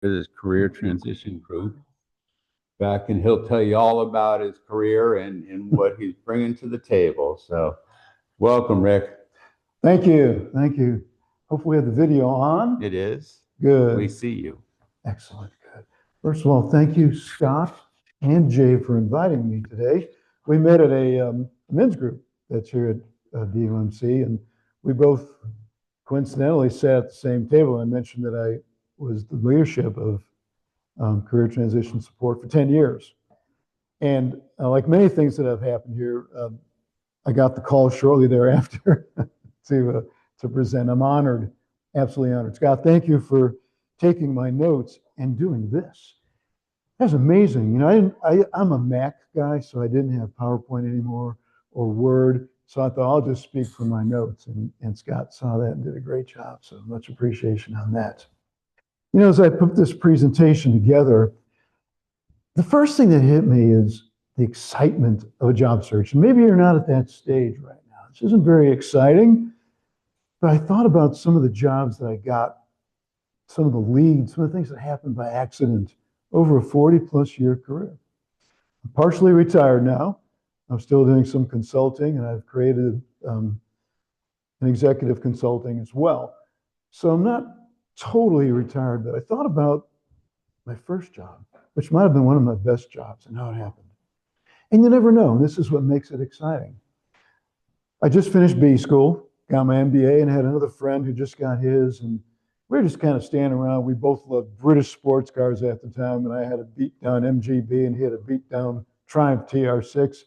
his career transition group back, and he'll tell you all about his career and what he's bringing to the table. So welcome, Rick. Thank you. Thank you. Hopefully we have the video on. It is. Good. We see you. Excellent. Good. First of all, thank you, Scott and Jay, for inviting me today. We met at a men's group that's here at DOMC, and we both coincidentally sat at the same table. I mentioned that I was the leadership of career transition support for 10 years. And like many things that have happened here, I got the call shortly thereafter to present. I'm honored, absolutely honored. Scott, thank you for taking my notes and doing this. That's amazing. You know, I'm a Mac guy, so I didn't have PowerPoint anymore or Word. So I thought I'll just speak from my notes. And Scott saw that and did a great job. So much appreciation on that. You know, as I put this presentation together, the first thing that hit me is the excitement of a job search. And maybe you're not at that stage right now. This isn't very exciting, but I thought about some of the jobs that I got, some of the leads, some of the things that happened by accident over a 40+ year career. I'm partially retired now. I'm still doing some consulting, and I've created an executive consulting as well. So I'm not totally retired, but I thought about my first job, which might have been one of my best jobs, and how it happened. And you never know. This is what makes it exciting. I just finished B school, got my MBA, and had another friend who just got his, and we were just kind of standing around. We both loved British sports cars at the time, and I had a beat down MGB, and he had a beat down Triumph TR6,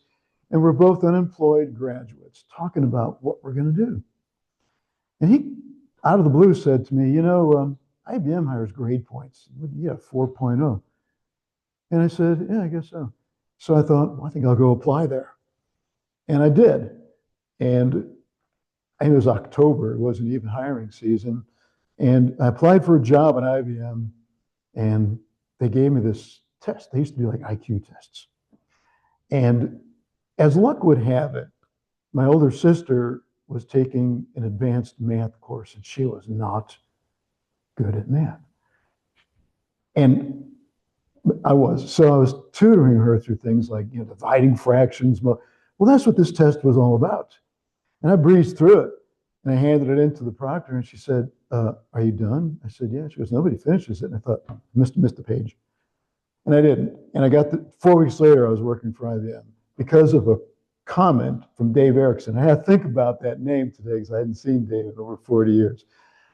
and we're both unemployed graduates talking about what we're going to do. And he, out of the blue, said to me, you know, IBM hires grade points. Yeah, 4.0. And I said, yeah, I guess so. So I thought, well, I think I'll go apply there. And I did. And it was October. It wasn't even hiring season. And I applied for a job at IBM, and they gave me this test. They used to do like IQ tests. And as luck would have it, my older sister was taking an advanced math course, and she was not good at math. And I was. So I was tutoring her through things like, you know, dividing fractions. Well, that's what this test was all about. And I breezed through it, and I handed it in to the proctor, and she said, are you done? I said, yeah. She goes, nobody finishes it. And I thought, missed the page. And I didn't. And I got 4 weeks later, I was working for IBM because of a comment from Dave Erickson. I had to think about that name today because I hadn't seen Dave in over 40 years.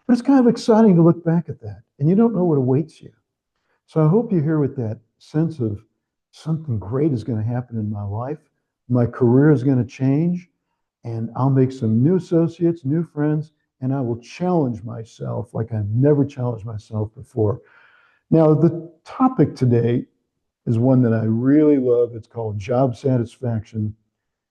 But it's kind of exciting to look back at that, and you don't know what awaits you. So I hope you're here with that sense of something great is going to happen in my life. My career is going to change, and I'll make some new associates, new friends, and I will challenge myself like I've never challenged myself before. Now, the topic today is one that I really love. It's called job satisfaction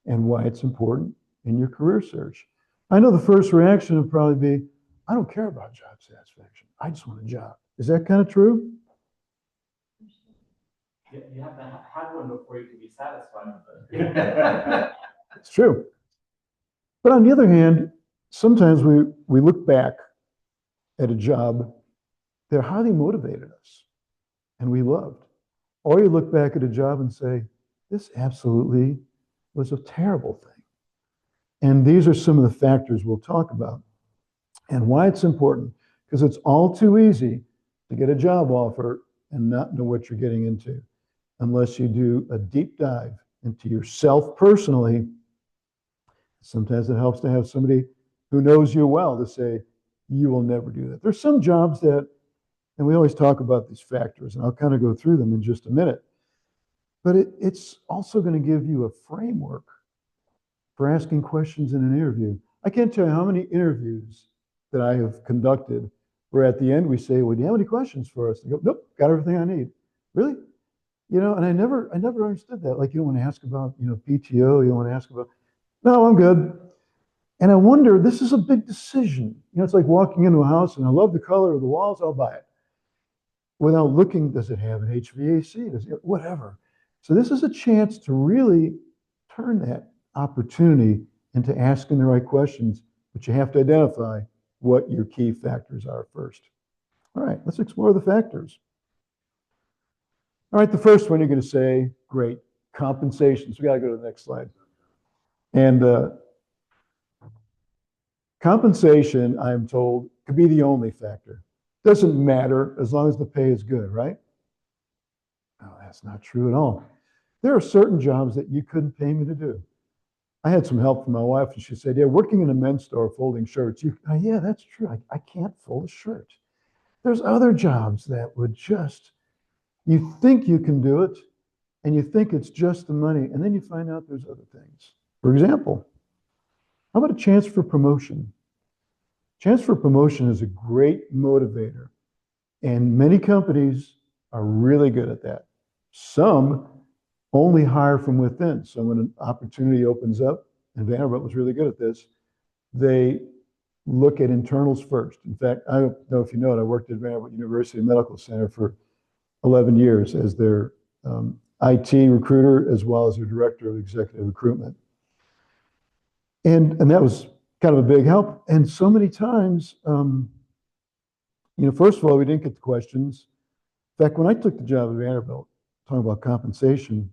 and why it's important in your career search. I know the first reaction would probably be, I don't care about job satisfaction. I just want a job. Is that kind of true? You have to have one before you can be satisfied with it. It's true. But on the other hand, sometimes we look back at a job that highly motivated us and we loved. Or you look back at a job and say, this absolutely was a terrible thing. And these are some of the factors we'll talk about and why it's important, because it's all too easy to get a job offer and not know what you're getting into unless you do a deep dive into yourself personally. Sometimes it helps to have somebody who knows you well to say, you will never do that. There's some jobs that, and we always talk about these factors, and I'll kind of go through them in just a minute, but it's also going to give you a framework for asking questions in an interview. I can't tell you how many interviews that I have conducted where at the end we say, well, do you have any questions for us? They go, nope, got everything I need. Really? You know, and I never understood that. Like, you don't want to ask about, you know, PTO, you don't want to ask about, no, I'm good. And I wonder, this is a big decision. You know, it's like walking into a house and I love the color of the walls, I'll buy it. Without looking, does it have an HVAC? Does it, whatever. So this is a chance to really turn that opportunity into asking the right questions, but you have to identify what your key factors are first. All right, let's explore the factors. All right, the first one you're going to say, great, compensation. So we got to go to the next slide. And compensation, I'm told, could be the only factor. Doesn't matter as long as the pay is good, right? No, that's not true at all. There are certain jobs that you couldn't pay me to do. I had some help from my wife, and she said, yeah, working in a men's store folding shirts, yeah, that's true. I can't fold a shirt. There's other jobs that would just, you think you can do it, and you think it's just the money, and then you find out there's other things. For example, how about a chance for promotion? Chance for promotion is a great motivator, and many companies are really good at that. Some only hire from within. So when an opportunity opens up, and Vanderbilt was really good at this, they look at internals first. In fact, I don't know if you know it, I worked at Vanderbilt University Medical Center for 11 years as their IT recruiter, as well as their director of executive recruitment. And that was kind of a big help. And so many times, first of all, we didn't get the questions. In fact, when I took the job at Vanderbilt, talking about compensation,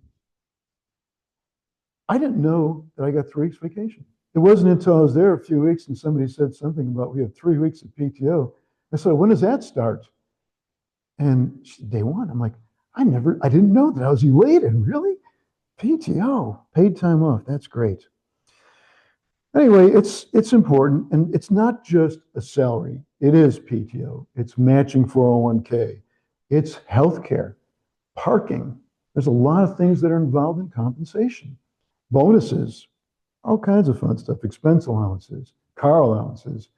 I didn't know that I got 3 weeks vacation. It wasn't until I was there a few weeks and somebody said something about we have 3 weeks of PTO. I said, when does that start? And she said, day one. I'm like, I didn't know that. I was elated. Really? PTO, paid time off. That's great. Anyway, it's important, and it's not just a salary. It is PTO. It's matching 401k. It's healthcare, parking. There's a lot of things that are involved in compensation. Bonuses, all kinds of fun stuff, expense allowances, car allowances.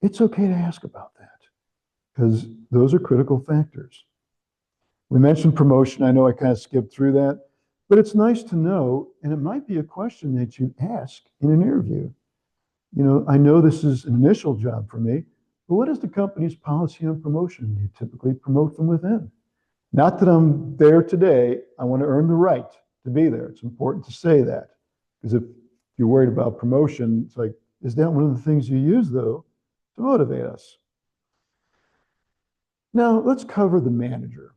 It's okay to ask about that because those are critical factors. We mentioned promotion. I know I kind of skipped through that, but it's nice to know, and it might be a question that you ask in an interview. I know this is an initial job for me, but what is the company's policy on promotion? You typically promote from within. Not that I'm there today. I want to earn the right to be there. It's important to say that because if you're worried about promotion, it's like, is that one of the things you use, though, to motivate us? Now, let's cover the manager.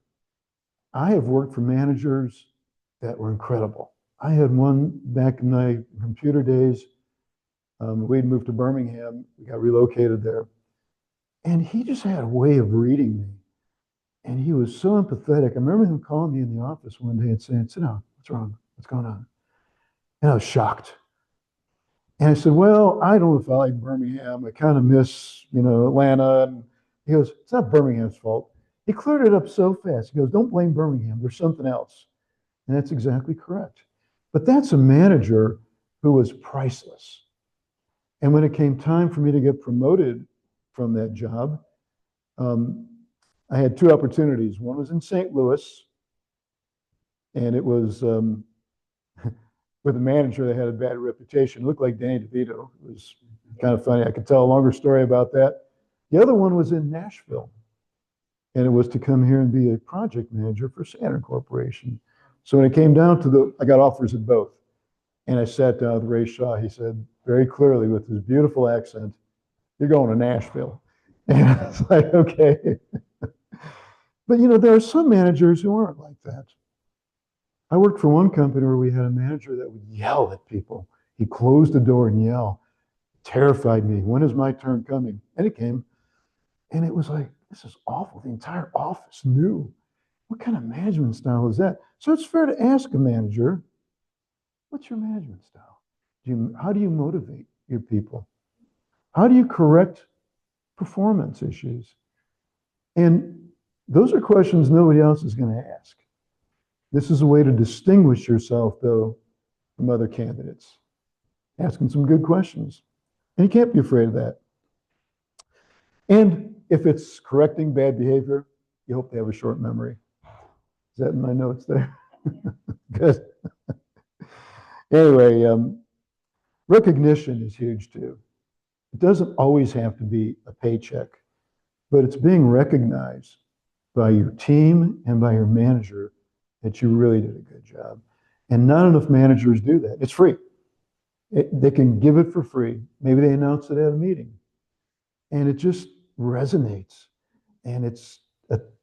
I have worked for managers that were incredible. I had one back in my computer days. We'd moved to Birmingham. We got relocated there. And he just had a way of reading me. And he was so empathetic. I remember him calling me in the office one day and saying, sit down, what's wrong? What's going on? And I was shocked. And I said, well, I don't know if I like Birmingham. I kind of miss, Atlanta. And he goes, it's not Birmingham's fault. He cleared it up so fast. He goes, don't blame Birmingham. There's something else. And that's exactly correct. But that's a manager who was priceless. And when it came time for me to get promoted from that job, I had 2 opportunities. One was in St. Louis, and it was with a manager that had a bad reputation. It looked like Danny DeVito. It was kind of funny. I could tell a longer story about that. The other one was in Nashville, and it was to come here and be a project manager for Saturn Corporation. So when it came down to I got offers at both. And I sat down with Ray Shaw. He said very clearly with his beautiful accent, you're going to Nashville. And I was like, okay. But there are some managers who aren't like that. I worked for one company where we had a manager that would yell at people. He'd close the door and yell. It terrified me. When is my turn coming? And it came. And it was like, this is awful. The entire office knew. What kind of management style is that? So it's fair to ask a manager, what's your management style? How do you motivate your people? How do you correct performance issues? And those are questions nobody else is going to ask. This is a way to distinguish yourself, though, from other candidates. Asking some good questions. And you can't be afraid of that. And if it's correcting bad behavior, you hope they have a short memory. Is that in my notes there? Good. Anyway, recognition is huge too. It doesn't always have to be a paycheck, but it's being recognized by your team and by your manager that you really did a good job. And not enough managers do that. It's free. They can give it for free. Maybe they announce it at a meeting. And it just resonates. And it's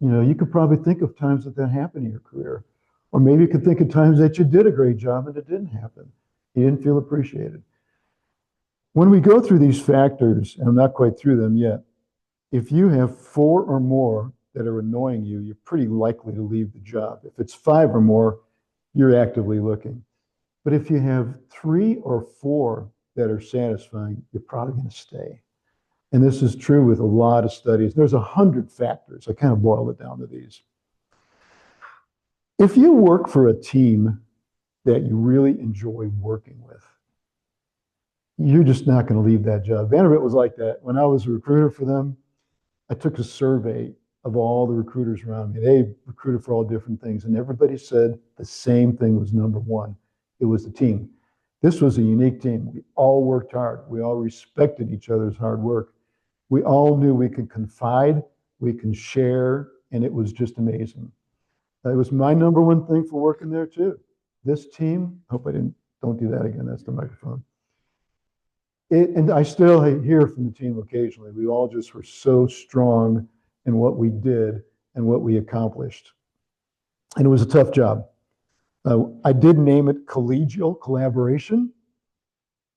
you could probably think of times that happened in your career. Or maybe you could think of times that you did a great job and it didn't happen. You didn't feel appreciated. When we go through these factors, and I'm not quite through them yet, if you have 4 or more that are annoying you, you're pretty likely to leave the job. If it's 5 or more, you're actively looking. But if you have 3 or 4 that are satisfying, you're probably going to stay. And this is true with a lot of studies. There's 100 factors. I kind of boiled it down to these. If you work for a team that you really enjoy working with, you're just not going to leave that job. Vanderbilt was like that. When I was a recruiter for them, I took a survey of all the recruiters around me. They recruited for all different things, and everybody said the same thing was number one. It was the team. This was a unique team. We all worked hard. We all respected each other's hard work. We all knew we could confide, we can share, and it was just amazing. It was my number one thing for working there too. This team, hope don't do that again, that's the microphone. And I still hear from the team occasionally. We all just were so strong in what we did and what we accomplished. And it was a tough job. I did name it collegial collaboration.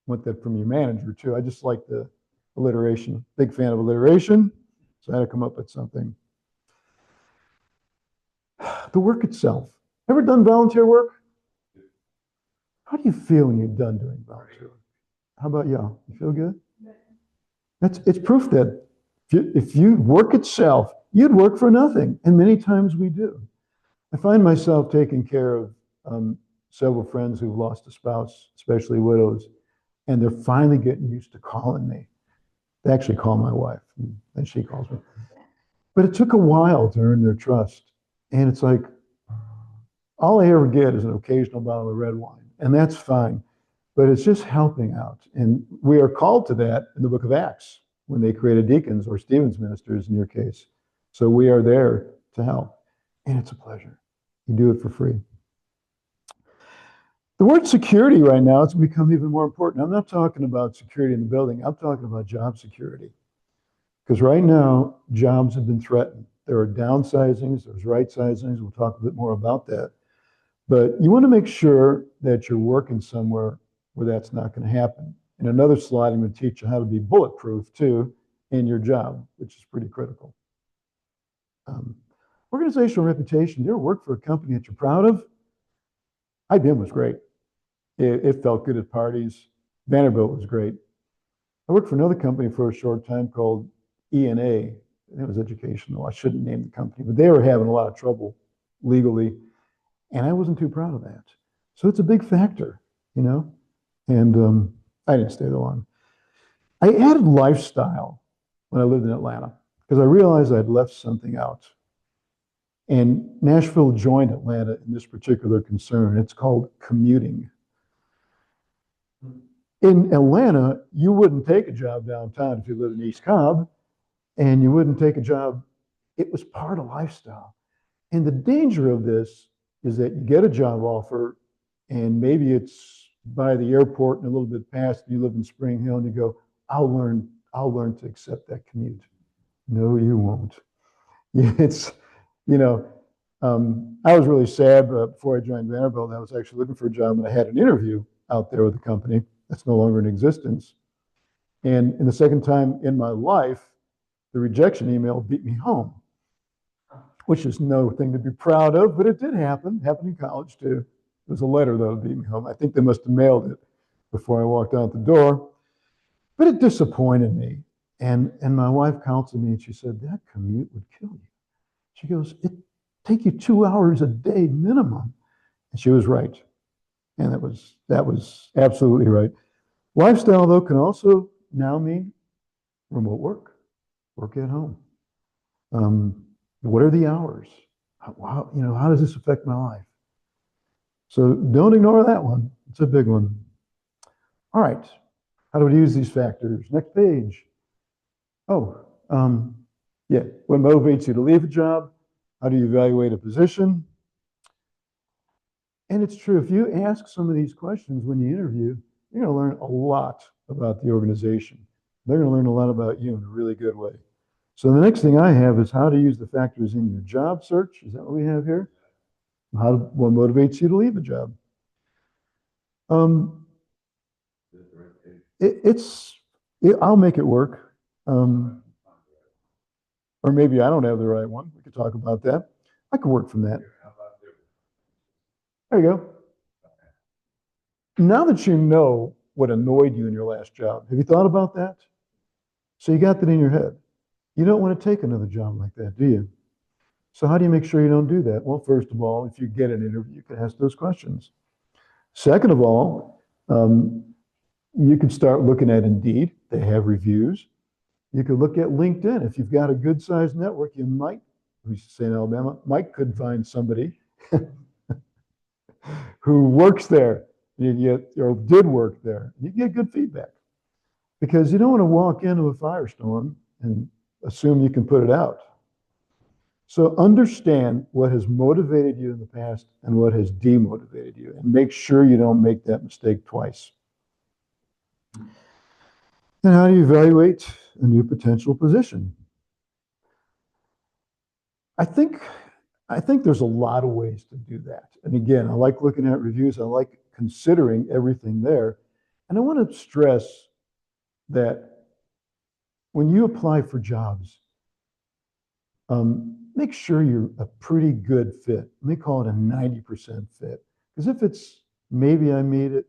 Want that from your manager too. I just like the alliteration. Big fan of alliteration. So I had to come up with something. The work itself. Ever done volunteer work? How do you feel when you're done doing volunteer work? How about y'all? You feel good? It's proof that if you work itself, you'd work for nothing. And many times we do. I find myself taking care of several friends who've lost a spouse, especially widows, and they're finally getting used to calling me. They actually call my wife, and she calls me. But it took a while to earn their trust. And it's like, all I ever get is an occasional bottle of red wine, and that's fine. But it's just helping out. And we are called to that in the book of Acts when they created deacons or Stephen's ministers in your case. So we are there to help. And it's a pleasure. You do it for free. The word security right now has become even more important. I'm not talking about security in the building. I'm talking about job security. Because right now, jobs have been threatened. There are downsizings, there's right sizings. We'll talk a bit more about that. But you want to make sure that you're working somewhere where that's not going to happen. In another slide, I'm going to teach you how to be bulletproof too in your job, which is pretty critical. Organizational reputation. You ever work for a company that you're proud of? IBM was great. It felt good at parties. Vanderbilt was great. I worked for another company for a short time called ENA. It was educational. I shouldn't name the company, but they were having a lot of trouble legally, and I wasn't too proud of that. So it's a big factor, you know? And I didn't stay there long. I added lifestyle when I lived in Atlanta because I realized I'd left something out. And Nashville joined Atlanta in this particular concern. It's called commuting. In Atlanta, you wouldn't take a job downtown if you lived in East Cobb, and you wouldn't take a job. It was part of lifestyle. And the danger of this is that you get a job offer, and maybe it's by the airport and a little bit past, and you live in Spring Hill, and you go, I'll learn to accept that commute. No, you won't. It's, you know, I was really sad before I joined Vanderbilt. I was actually looking for a job, and I had an interview out there with a company that's no longer in existence. And in the second time in my life, the rejection email beat me home, which is no thing to be proud of, but it did happen. It happened in college too. It was a letter that beat me home. I think they must have mailed it before I walked out the door, but it disappointed me. And my wife counseled me, and she said, that commute would kill you. She goes, it'd take you 2 hours a day minimum. And she was right. And that was absolutely right. Lifestyle, though, can also now mean remote work at home. What are the hours? How does this affect my life? So don't ignore that one. It's a big one. All right. How do we use these factors? Next page. What motivates you to leave a job? How do you evaluate a position? And it's true, if you ask some of these questions when you interview, you're going to learn a lot about the organization. They're going to learn a lot about you in a really good way. So the next thing I have is how to use the factors in your job search. Is that what we have here? What motivates you to leave a job? I'll make it work. Or maybe I don't have the right one. We could talk about that. I could work from that. There you go. Now that you know what annoyed you in your last job, have you thought about that? So you got that in your head. You don't want to take another job like that, do you? So how do you make sure you don't do that? Well, first of all, if you get an interview, you can ask those questions. Second of all, you can start looking at Indeed. They have reviews. You could look at LinkedIn. If you've got a good sized network, you might, we used to say in Alabama, could find somebody who works there, or did work there. You get good feedback because you don't want to walk into a firestorm and assume you can put it out. So understand what has motivated you in the past and what has demotivated you, and make sure you don't make that mistake twice. And how do you evaluate a new potential position? I think there's a lot of ways to do that. And again, I like looking at reviews. I like considering everything there. And I want to stress that when you apply for jobs, make sure you're a pretty good fit. Let me call it a 90% fit. Because if it's maybe I made it,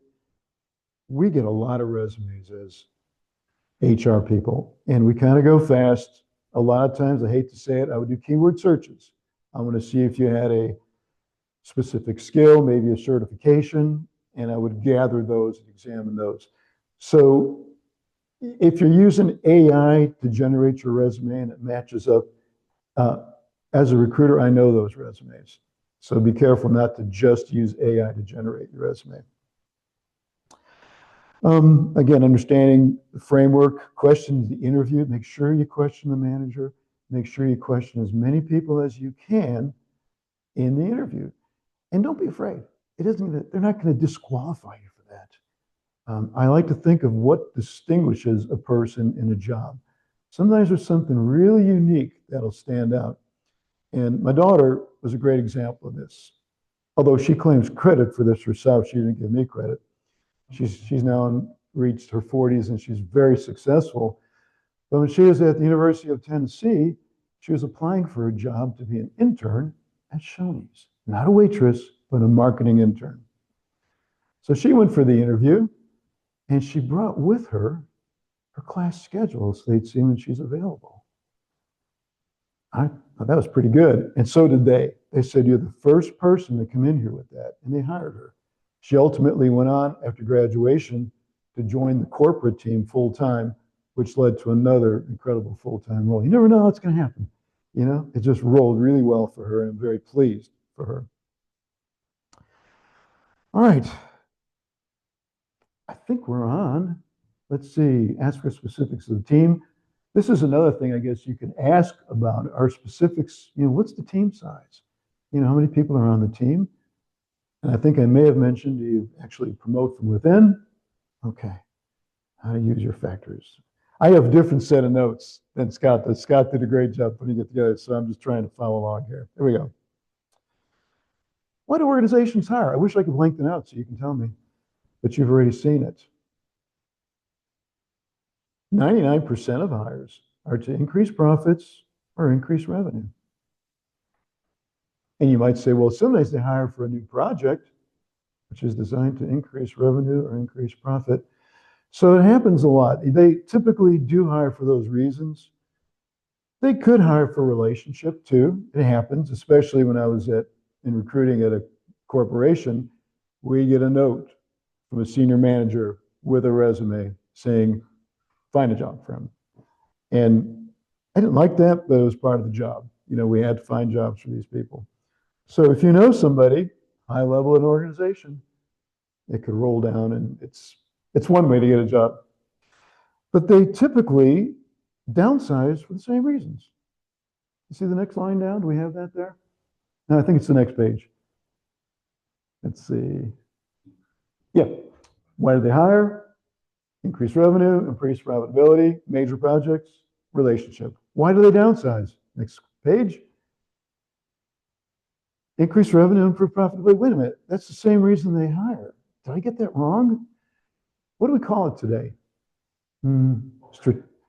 we get a lot of resumes as HR people, and we kind of go fast. A lot of times, I hate to say it, I would do keyword searches. I want to see if you had a specific skill, maybe a certification, and I would gather those and examine those. So if you're using AI to generate your resume and it matches up, as a recruiter, I know those resumes. So be careful not to just use AI to generate your resume. Again, understanding the framework, questions the interview, make sure you question the manager, make sure you question as many people as you can in the interview. And don't be afraid. They're not going to disqualify you for that. I like to think of what distinguishes a person in a job. Sometimes there's something really unique that'll stand out. And my daughter was a great example of this. Although she claims credit for this herself, she didn't give me credit. She's now reached her 40s and she's very successful. But when she was at the University of Tennessee, she was applying for a job to be an intern at Shoney's. Not a waitress, but a marketing intern. So she went for the interview and she brought with her class schedule so they'd see when she's available. I thought that was pretty good. And so did they. They said, you're the first person to come in here with that. And they hired her. She ultimately went on after graduation to join the corporate team full time, which led to another incredible full-time role. You never know what's going to happen. You know, it just rolled really well for her, and I'm very pleased for her. All right. I think we're on. Let's see, ask for specifics of the team. This is another thing I guess you can ask about our specifics. You know, what's the team size? You know, how many people are on the team? And I think I may have mentioned, do you actually promote from within? Okay. How to use your factors. I have a different set of notes than Scott does. Scott did a great job putting it together, so I'm just trying to follow along here. There we go. Why do organizations hire? I wish I could lengthen out so you can tell me, but you've already seen it. 99% of hires are to increase profits or increase revenue. And you might say, well, sometimes they hire for a new project, which is designed to increase revenue or increase profit. So it happens a lot. They typically do hire for those reasons. They could hire for relationship too. It happens, especially when I was in recruiting at a corporation. We get a note from a senior manager with a resume saying, find a job for him. And I didn't like that, but it was part of the job. You know, we had to find jobs for these people. So if you know somebody high level in an organization, it could roll down, and it's one way to get a job. But they typically downsize for the same reasons. You see the next line down? Do we have that there? No, I think it's the next page. Let's see. Yeah. Why did they hire? Increase revenue, increase profitability, major projects, relationship. Why do they downsize? Next page. Increase revenue, improve profitability. Wait a minute, that's the same reason they hire. Did I get that wrong? What do we call it today?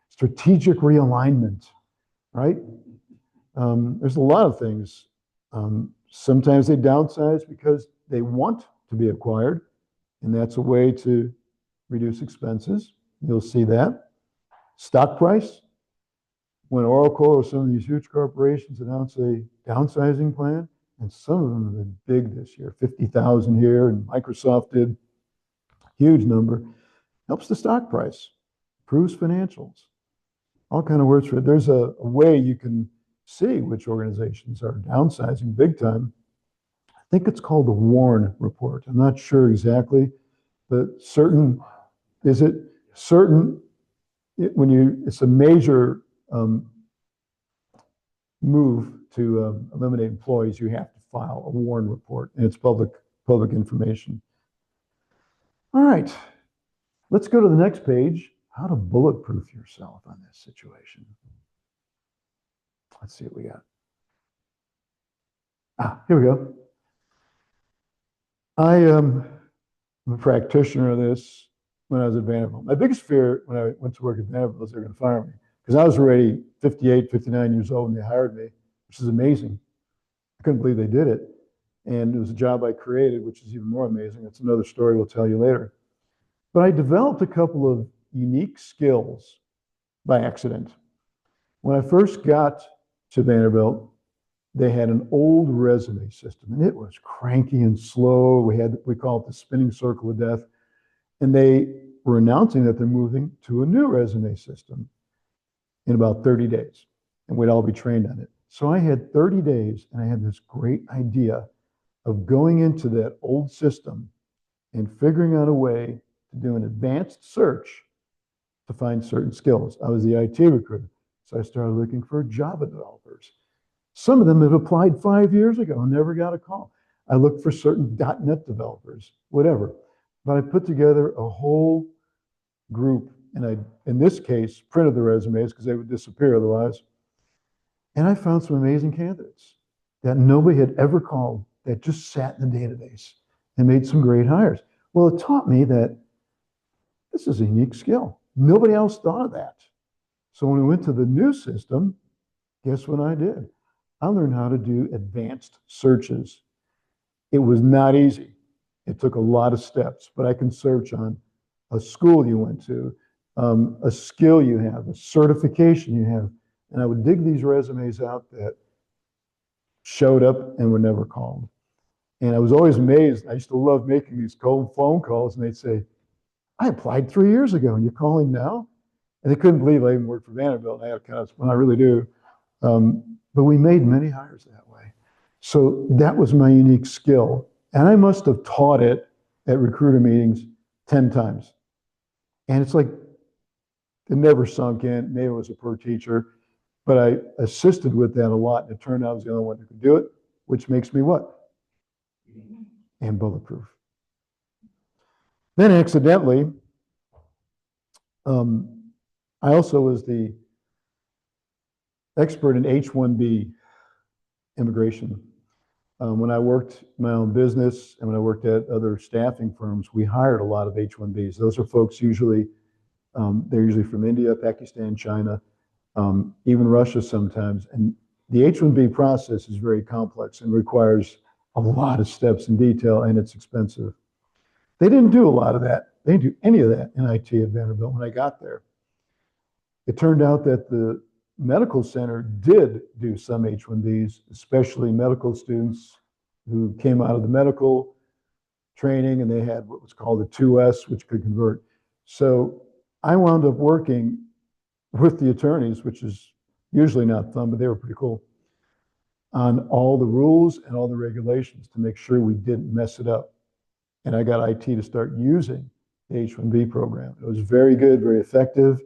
Strategic realignment, right? There's a lot of things. Sometimes they downsize because they want to be acquired, and that's a way to reduce expenses. You'll see that. Stock price. When Oracle or some of these huge corporations announce a downsizing plan, and some of them have been big this year, 50,000 here, and Microsoft did, huge number, helps the stock price, improves financials, all kind of words for it. There's a way you can see which organizations are downsizing big time. I think it's called the Warren Report. I'm not sure exactly, but it's a major move to eliminate employees, you have to file a Warren Report, and it's public information. All right, let's go to the next page. How to bulletproof yourself on this situation. Let's see what we got. Here we go. I am a practitioner of this when I was at Vanderbilt. My biggest fear when I went to work at Vanderbilt was they were going to fire me, because I was already 58, 59 years old when they hired me, which is amazing. I couldn't believe they did it. And it was a job I created, which is even more amazing. It's another story we'll tell you later. But I developed a couple of unique skills by accident. When I first got to Vanderbilt, they had an old resume system, and it was cranky and slow. We call it the spinning circle of death. And they were announcing that they're moving to a new resume system in about 30 days, and we'd all be trained on it. So I had 30 days, and I had this great idea of going into that old system and figuring out a way to do an advanced search to find certain skills. I was the IT recruiter, so I started looking for Java developers. Some of them had applied 5 years ago and never got a call. I looked for certain .NET developers, whatever. But I put together a whole group, and I, in this case, printed the resumes because they would disappear otherwise. And I found some amazing candidates that nobody had ever called, that just sat in the database and made some great hires. Well, it taught me that this is a unique skill. Nobody else thought of that. So when we went to the new system, guess what I did? I learned how to do advanced searches. It was not easy. It took a lot of steps, but I can search on a school you went to, a skill you have, a certification you have. And I would dig these resumes out that showed up and were never called. And I was always amazed. I used to love making these cold phone calls, and they'd say, I applied 3 years ago, and you're calling now? And they couldn't believe I even worked for Vanderbilt. And I had kind of, well, I really do. But we made many hires that way. So that was my unique skill. And I must have taught it at recruiter meetings 10 times. And it's like, it never sunk in. Maybe it was a poor teacher, but I assisted with that a lot. And it turned out I was the only one who could do it, which makes me what? And bulletproof. Then accidentally, I also was the expert in H-1B immigration. When I worked my own business and when I worked at other staffing firms, we hired a lot of H-1Bs. Those are folks usually, they're usually from India, Pakistan, China, even Russia sometimes. And the H-1B process is very complex and requires a lot of steps and detail, and it's expensive. They didn't do a lot of that. They didn't do any of that in IT at Vanderbilt when I got there. It turned out that the medical center did do some H-1Bs, especially medical students who came out of the medical training, and they had what was called a 2S, which could convert. So I wound up working with the attorneys, which is usually not fun, but they were pretty cool, on all the rules and all the regulations to make sure we didn't mess it up. And I got IT to start using the H-1B program. It was very good, very effective.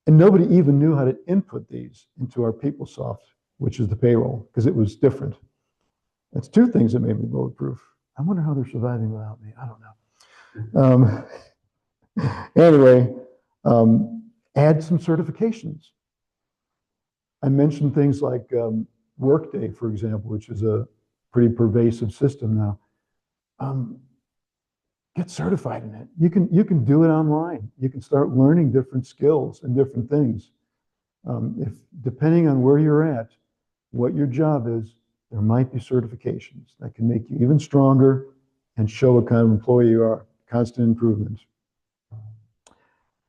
And nobody even knew how to input these into our PeopleSoft, which is the payroll, because it was different. That's two things that made me bulletproof. I wonder how they're surviving without me. I don't know. Anyway, add some certifications. I mentioned things like Workday, for example, which is a pretty pervasive system now. Get certified in it. You can do it online. You can start learning different skills and different things. If depending on where you're at, what your job is, there might be certifications that can make you even stronger and show what kind of employee you are. Constant improvement.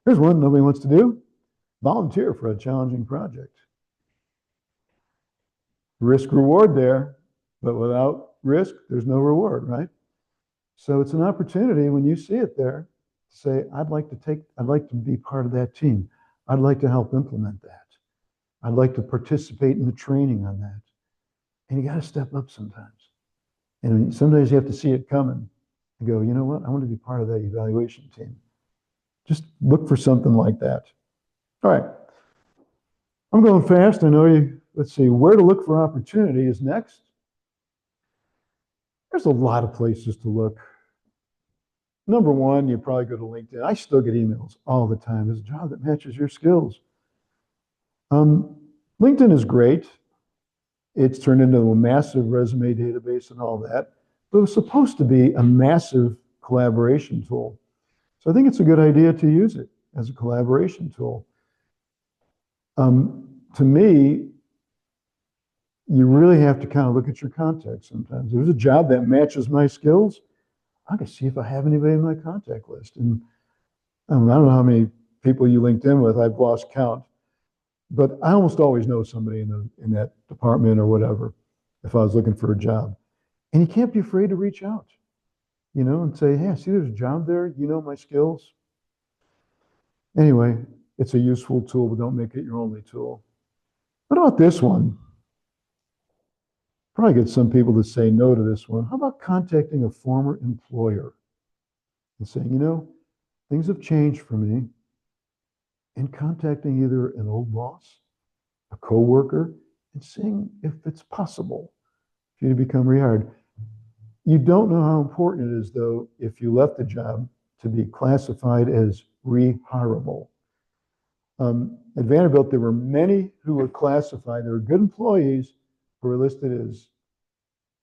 Here's one nobody wants to do. Volunteer for a challenging project. Risk reward there, but without risk, there's no reward, right? So it's an opportunity when you see it there to say, I'd like to be part of that team. I'd like to help implement that. I'd like to participate in the training on that. And you got to step up sometimes. And sometimes you have to see it coming and go, you know what? I want to be part of that evaluation team. Just look for something like that. All right. I'm going fast. I know you. Let's see. Where to look for opportunity is next. There's a lot of places to look. Number one, you probably go to LinkedIn. I still get emails all the time. There's a job that matches your skills. LinkedIn is great. It's turned into a massive resume database and all that, but it was supposed to be a massive collaboration tool. So I think it's a good idea to use it as a collaboration tool. To me, you really have to kind of look at your contacts sometimes. There's a job that matches my skills. I can see if I have anybody in my contact list. And I don't know how many people you linked in with. I've lost count. But I almost always know somebody in that department or whatever if I was looking for a job. And you can't be afraid to reach out, and say, hey, I see there's a job there. You know my skills. Anyway, it's a useful tool, but don't make it your only tool. What about this one? Probably get some people to say no to this one. How about contacting a former employer and saying, things have changed for me, and contacting either an old boss, a coworker, and seeing if it's possible for you to become rehired. You don't know how important it is, though, if you left the job, to be classified as rehirable. At Vanderbilt, there were many who were classified. There were good employees who were listed as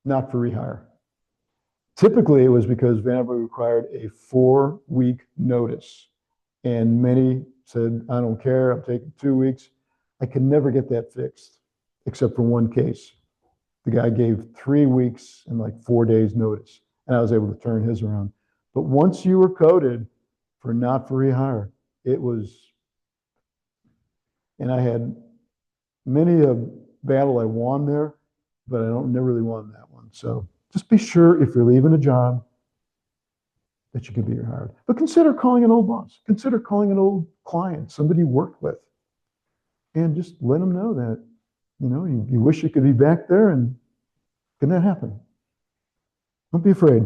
not for rehire. Typically, it was because Vanderbilt required a 4-week notice. And many said, I don't care, I'm taking 2 weeks. I could never get that fixed, except for one case. The guy gave 3 weeks and like 4 days notice, and I was able to turn his around. But once you were coded for not for rehire, it was, and I had many a battle I won there, but I never really won that one. So just be sure if you're leaving a job that you can be rehired. But consider calling an old boss. Consider calling an old client, somebody you worked with, and just let them know that, you wish you could be back there, and can that happen? Don't be afraid.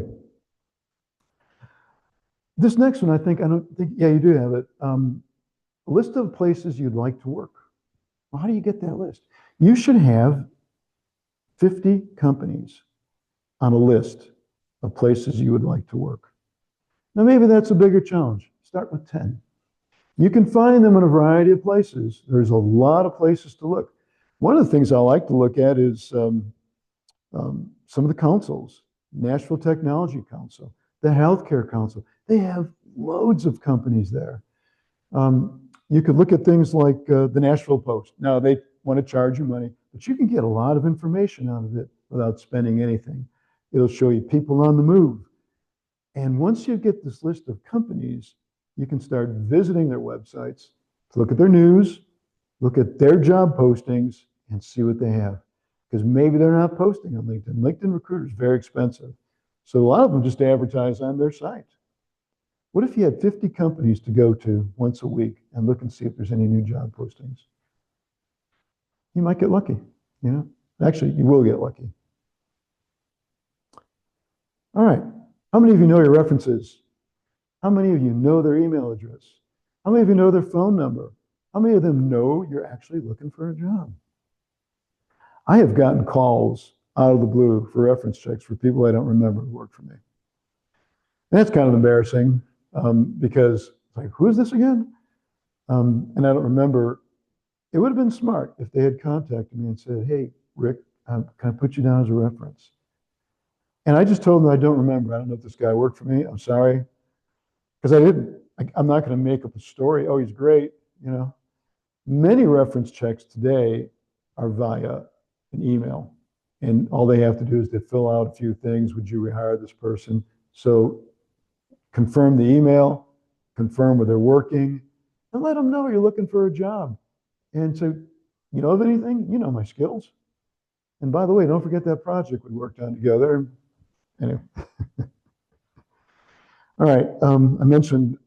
This next one, yeah, you do have it. A list of places you'd like to work. Well, how do you get that list? You should have 50 companies on a list of places you would like to work. Now, maybe that's a bigger challenge. Start with 10. You can find them in a variety of places. There's a lot of places to look. One of the things I like to look at is some of the councils, Nashville Technology Council, the Healthcare Council. They have loads of companies there. You could look at things like the Nashville Post. Now, they want to charge you money, but you can get a lot of information out of it without spending anything. It'll show you people on the move. And once you get this list of companies, you can start visiting their websites, look at their news, look at their job postings, and see what they have. Because maybe they're not posting on LinkedIn. LinkedIn Recruiter is very expensive. So a lot of them just advertise on their site. What if you had 50 companies to go to once a week and look and see if there's any new job postings? You might get lucky, Actually, you will get lucky. All right. How many of you know your references? How many of you know their email address? How many of you know their phone number? How many of them know you're actually looking for a job? I have gotten calls out of the blue for reference checks for people I don't remember who worked for me. And that's kind of embarrassing because it's like, who is this again? And I don't remember It would have been smart if they had contacted me and said, hey, Rick, can I put you down as a reference? And I just told them I don't remember. I don't know if this guy worked for me. I'm sorry. Because I didn't. I'm not going to make up a story. Oh, he's great. You know, many reference checks today are via an email. And all they have to do is they fill out a few things. Would you rehire this person? So confirm the email, confirm where they're working, and let them know you're looking for a job. And so, you know of anything? You know my skills. And by the way, don't forget that project we worked on together. Anyway. All right, I mentioned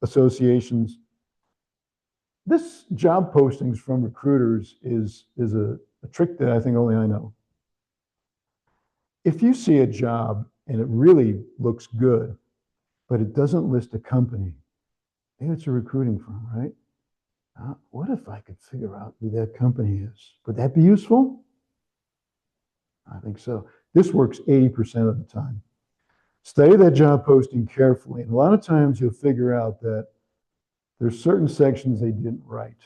associations. This job postings from recruiters is a trick that I think only I know. If you see a job and it really looks good, but it doesn't list a company, maybe it's a recruiting firm, right? What if I could figure out who that company is? Would that be useful? I think so. This works 80% of the time. Study that job posting carefully. And a lot of times you'll figure out that there's certain sections they didn't write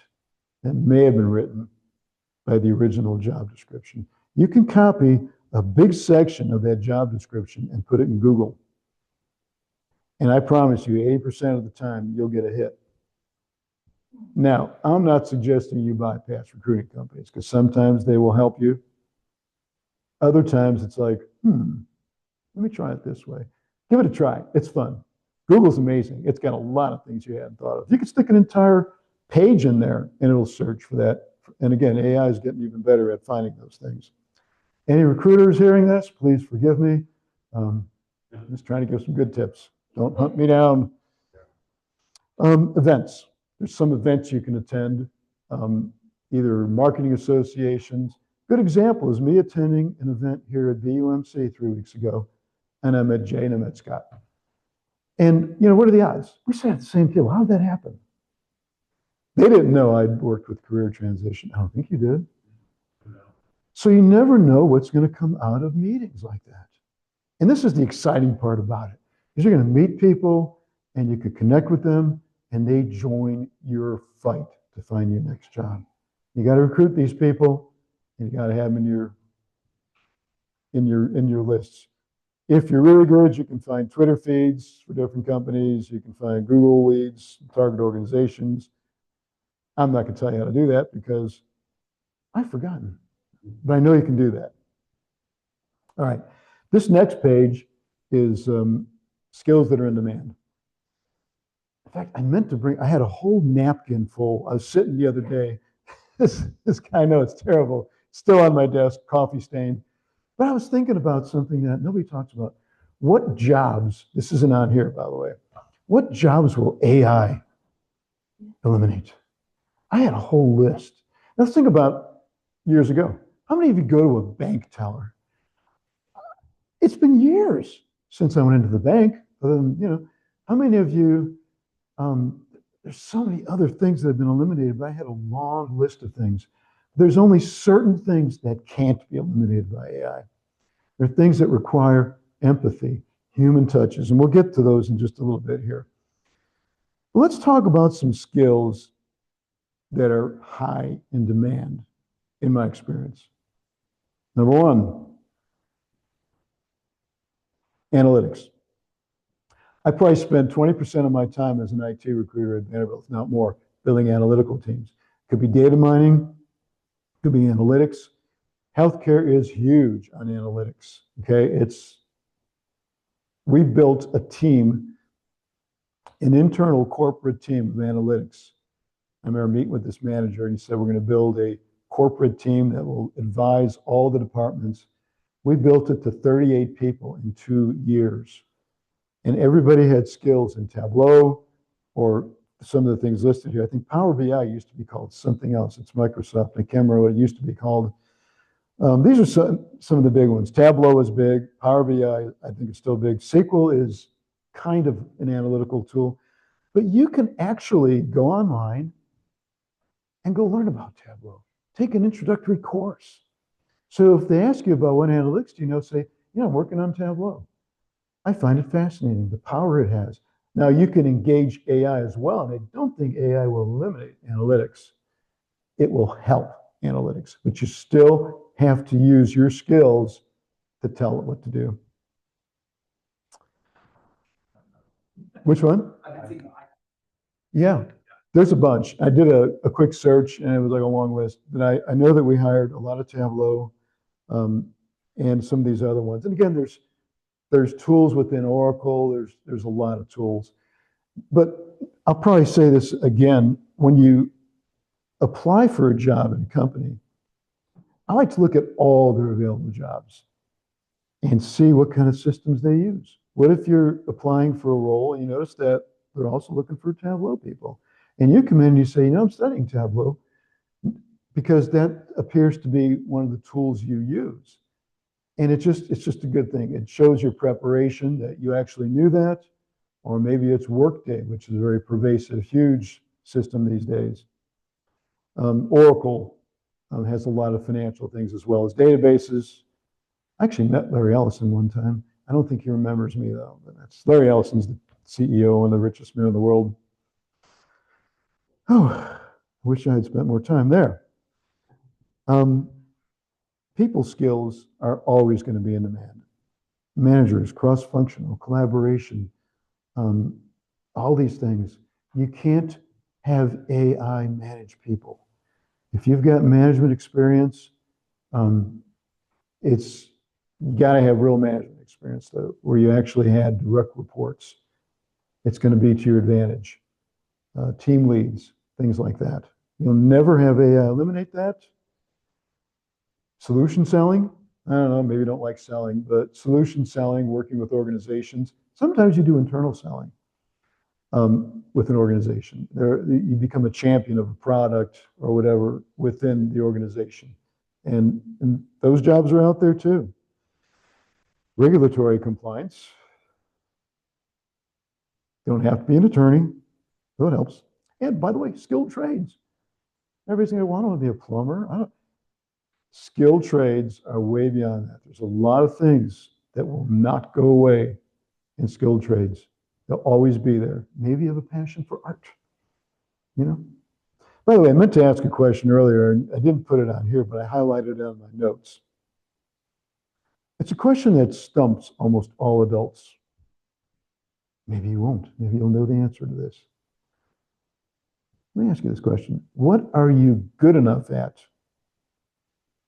that may have been written by the original job description. You can copy a big section of that job description and put it in Google. And I promise you, 80% of the time, you'll get a hit. Now, I'm not suggesting you bypass recruiting companies because sometimes they will help you. Other times it's like, let me try it this way. Give it a try. It's fun. Google's amazing. It's got a lot of things you hadn't thought of. You could stick an entire page in there and it'll search for that. And again, AI is getting even better at finding those things. Any recruiters hearing this, please forgive me. I'm just trying to give some good tips. Don't hunt me down. Events. There's some events you can attend, either marketing associations. Good example is me attending an event here at BUMC 3 weeks ago, and I met Jay and I met Scott. And, you know, what are the odds? We sat at the same table. How did that happen? They didn't know I'd worked with Career Transition. I don't think you did. So you never know what's going to come out of meetings like that. And this is the exciting part about it, is you're going to meet people and you could connect with them and they join your fight to find your next job. You got to recruit these people and you got to have them in your lists. If you're really good, you can find Twitter feeds for different companies. You can find Google leads, target organizations. I'm not going to tell you how to do that because I've forgotten, but I know you can do that. All right. This next page is skills that are in demand. In fact, I had a whole napkin full. I was sitting the other day. This guy, I know it's terrible. Still on my desk, coffee stained. But I was thinking about something that nobody talks about. What jobs, this isn't on here, by the way, what jobs will AI eliminate? I had a whole list. Now think about years ago. How many of you go to a bank teller? It's been years since I went into the bank, other than, you know, how many of you, there's so many other things that have been eliminated, but I had a long list of things. There's only certain things that can't be eliminated by AI. There are things that require empathy, human touches, and we'll get to those in just a little bit here. Let's talk about some skills that are high in demand, in my experience. Number one, analytics. I probably spend 20% of my time as an IT recruiter at Vanderbilt, if not more, building analytical teams. Could be data mining, could be analytics. Healthcare is huge on analytics, okay? We built a team, an internal corporate team of analytics. I remember meeting with this manager and he said, we're going to build a corporate team that will advise all the departments. We built it to 38 people in 2 years. And everybody had skills in Tableau or some of the things listed here. I think Power BI used to be called something else. It's Microsoft. I can't remember what it used to be called. These are some of the big ones. Tableau is big. Power BI, I think it's still big. SQL is kind of an analytical tool. But you can actually go online and go learn about Tableau. Take an introductory course. So if they ask you about what analytics do you know, say, yeah, I'm working on Tableau. I find it fascinating, the power it has. Now you can engage AI as well, and I don't think AI will eliminate analytics. it will help analytics, but you still have to use your skills to tell it what to do. Which one? Yeah, there's a bunch. I did a quick search and it was like a long list. But I know that we hired a lot of Tableau and some of these other ones. And again, there's tools within Oracle. There's a lot of tools. But I'll probably say this again, when you apply for a job in a company, I like to look at all their available jobs and see what kind of systems they use. What if you're applying for a role and you notice that they're also looking for Tableau people? And you come in and you say, I'm studying Tableau because that appears to be one of the tools you use. And it's just a good thing. It shows your preparation that you actually knew that, or maybe it's Workday, which is a very pervasive, huge system these days. Oracle has a lot of financial things as well as databases. I actually met Larry Ellison one time. I don't think he remembers me though, but that's Larry Ellison's the CEO and the richest man in the world. Oh, I wish I had spent more time there. People skills are always going to be in demand. Managers, cross-functional, collaboration, all these things. You can't have AI manage people. If you've got management experience, you got to have real management experience though, where you actually had direct reports. It's going to be to your advantage. Team leads, things like that. You'll never have AI eliminate that. Solution selling, I don't know, maybe you don't like selling, but solution selling, working with organizations. Sometimes you do internal selling with an organization. You become a champion of a product or whatever within the organization. And those jobs are out there too. Regulatory compliance. You don't have to be an attorney, though it helps. And by the way, skilled trades. Everybody's going to want to be a plumber. Skilled trades are way beyond that. There's a lot of things that will not go away in skilled trades. They'll always be there. Maybe you have a passion for art, By the way, I meant to ask a question earlier, and I didn't put it on here, but I highlighted it on my notes. It's a question that stumps almost all adults. Maybe you won't. Maybe you'll know the answer to this. Let me ask you this question. What are you good enough at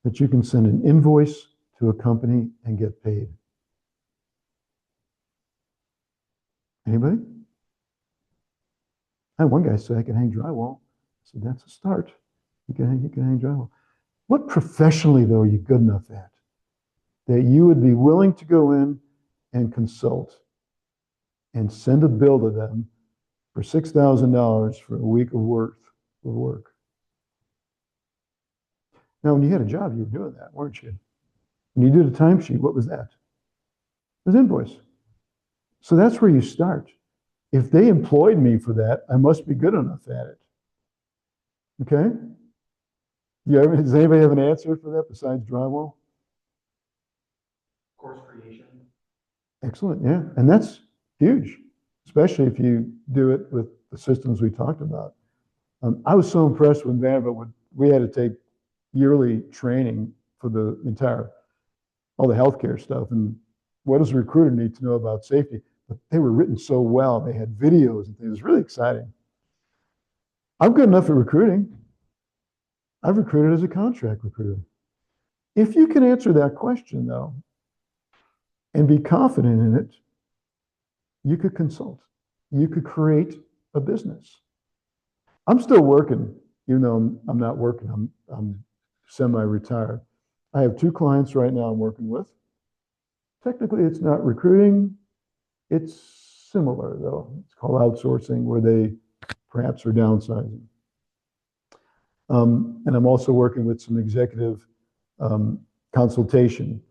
that you can send an invoice to a company and get paid? Anybody? I had one guy say I can hang drywall. I said, that's a start. You can hang drywall. What professionally, though, are you good enough at that you would be willing to go in and consult and send a bill to them for $6,000 for a week of work? Now, when you had a job, you were doing that, weren't you? When you did a timesheet, what was that? It was invoice. So that's where you start. If they employed me for that, I must be good enough at it. Okay? Does anybody have an answer for that besides drywall? Course creation. Excellent, yeah. And that's huge, especially if you do it with the systems we talked about. I was so impressed with Vanderbilt. We had to take yearly training for all the healthcare stuff. And what does a recruiter need to know about safety? But they were written so well. They had videos and things. It was really exciting. I'm good enough at recruiting. I've recruited as a contract recruiter. If you can answer that question, though, and be confident in it, you could consult. You could create a business. I'm still working, even though I'm not working. I'm semi-retired. I have 2 clients right now I'm working with. Technically, it's not recruiting. It's similar, though. It's called outsourcing, where they perhaps are downsizing. And I'm also working with some executive consultation.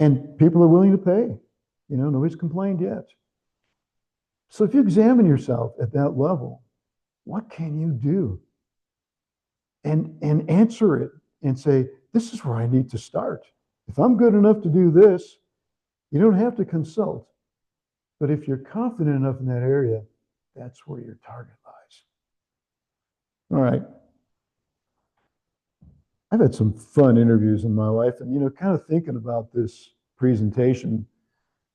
And people are willing to pay. Nobody's complained yet. So if you examine yourself at that level, what can you do? And answer it and say, this is where I need to start. If I'm good enough to do this, you don't have to consult. But if you're confident enough in that area, that's where your target lies. All right. I've had some fun interviews in my life, and kind of thinking about this presentation,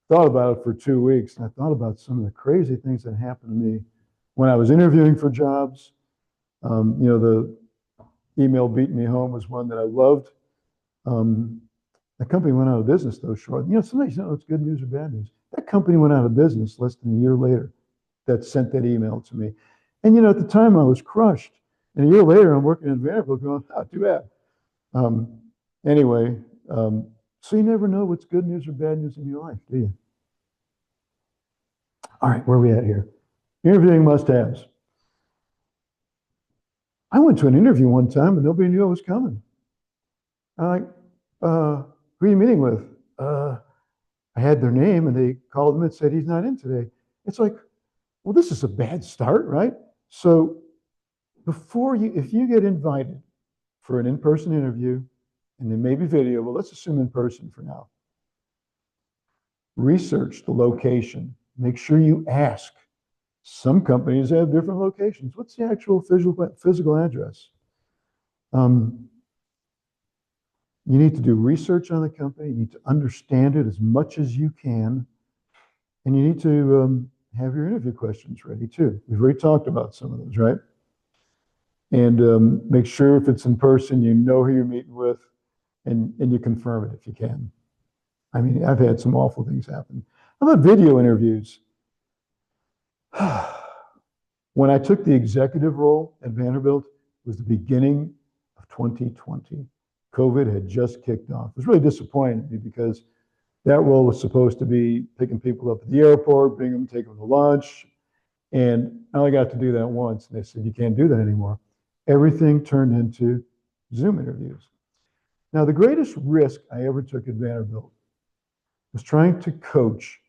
thought about it for 2 weeks, and I thought about some of the crazy things that happened to me when I was interviewing for jobs. The email beating me home was one that I loved. The company went out of business though short. Sometimes it's good news or bad news. That company went out of business less than a year later that sent that email to me. And at the time I was crushed. And a year later I'm working at Vanderbilt going, oh, too bad. Anyway, so you never know what's good news or bad news in your life, do you? All right, where are we at here? Interviewing must-haves. I went to an interview one time and nobody knew I was coming. I'm like, who are you meeting with? I had their name and they called him and said he's not in today. It's like, well, this is a bad start, right? So if you get invited for an in-person interview, and then maybe video, but let's assume in person for now. Research the location. Make sure you ask. Some companies have different locations. What's the actual physical address? You need to do research on the company. You need to understand it as much as you can. And you need to have your interview questions ready too. We've already talked about some of those, right? And make sure if it's in person, you know who you're meeting with, and you confirm it if you can. I mean, I've had some awful things happen. How about video interviews? When I took the executive role at Vanderbilt, it was the beginning of 2020. COVID had just kicked off. It was really disappointing to me because that role was supposed to be picking people up at the airport, bring them, take them to lunch. And I only got to do that once. And they said, you can't do that anymore. Everything turned into Zoom interviews. Now, the greatest risk I ever took at Vanderbilt was trying to coach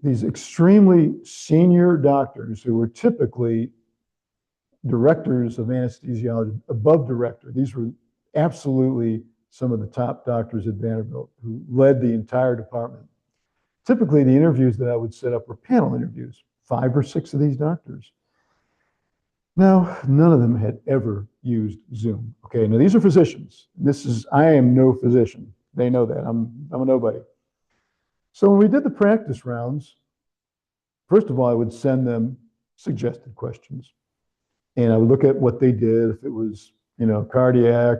these extremely senior doctors who were typically directors of anesthesiology, above director. These were absolutely some of the top doctors at Vanderbilt who led the entire department. Typically, the interviews that I would set up were panel interviews, 5 or 6 of these doctors. Now, none of them had ever used Zoom. Okay, now these are physicians. I am no physician. They know that. I'm a nobody. So when we did the practice rounds, first of all, I would send them suggested questions. And I would look at what they did, if it was, cardiac,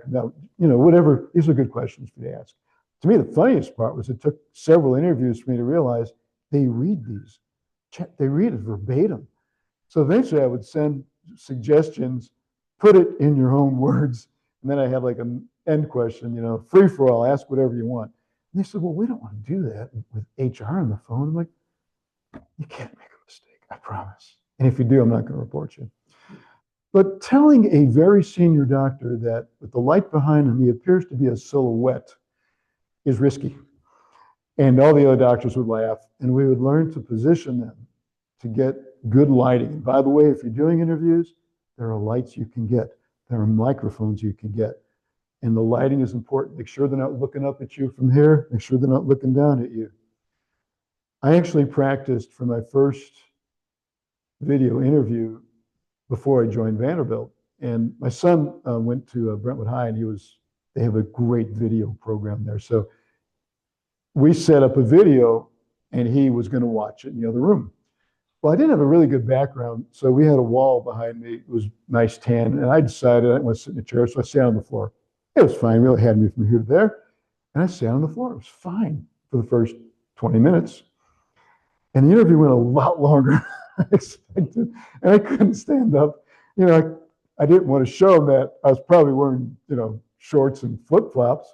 whatever. These are good questions for you to ask. To me, the funniest part was it took several interviews for me to realize they read these. They read it verbatim. So eventually I would send suggestions, put it in your own words, and then I had like an end question, free for all, ask whatever you want. And they said, well, we don't want to do that with HR on the phone. I'm like, you can't make a mistake, I promise. And if you do, I'm not going to report you. But telling a very senior doctor that with the light behind him, he appears to be a silhouette is risky. And all the other doctors would laugh, and we would learn to position them to get good lighting. And by the way, if you're doing interviews, there are lights you can get. There are microphones you can get. And the lighting is important. Make sure they're not looking up at you from here. Make sure they're not looking down at you. I actually practiced for my first video interview before I joined Vanderbilt. And my son went to Brentwood High, and they have a great video program there. So we set up a video, and he was going to watch it in the other room. Well, I didn't have a really good background, so we had a wall behind me. It was nice tan, and I decided I didn't want to sit in a chair, so I sat on the floor. It was fine, really had me from here to there, and I sat on the floor. It was fine for the first 20 minutes. And the interview went a lot longer than I expected, and I couldn't stand up. I didn't want to show them that I was probably wearing, shorts and flip-flops.